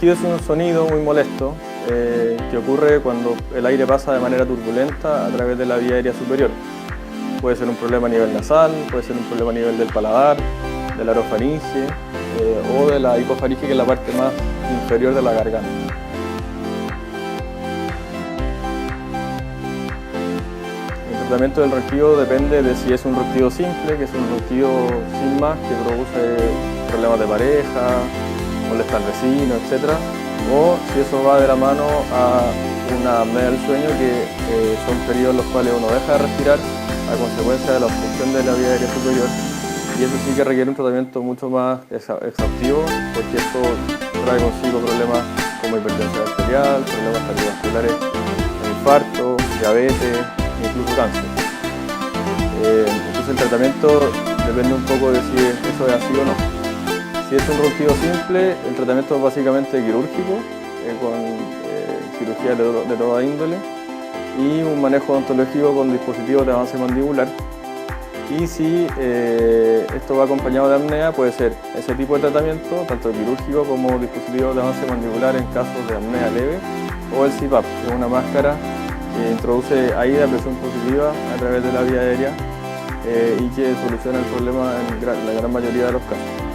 ronquido es un sonido muy molesto que ocurre cuando el aire pasa de manera turbulenta a través de la vía aérea superior. Puede ser un problema a nivel nasal, puede ser un problema a nivel del paladar, de la orofaringe o de la hipofaringe, que es la parte más inferior de la garganta. El tratamiento del ronquido depende de si es un ronquido simple, que es un ronquido sin más, que produce problemas de pareja, molesta al vecino, etc. O si eso va de la mano a una apnea del sueño, que son periodos en los cuales uno deja de respirar a consecuencia de la obstrucción de la vía aérea superior, y eso sí que requiere un tratamiento mucho más exhaustivo, porque esto trae consigo problemas como hipertensión arterial, problemas cardiovasculares, infarto, diabetes, incluso cáncer. Entonces el tratamiento depende un poco de si eso es así o no. Si es un ronquido simple, el tratamiento es básicamente quirúrgico, con cirugía de toda índole, y un manejo odontológico con dispositivos de avance mandibular. Y si esto va acompañado de apnea, puede ser ese tipo de tratamiento, tanto quirúrgico como dispositivos de avance mandibular en casos de apnea leve, o el CPAP, que es una máscara que introduce aire a presión positiva a través de la vía aérea y que soluciona el problema en la gran mayoría de los casos.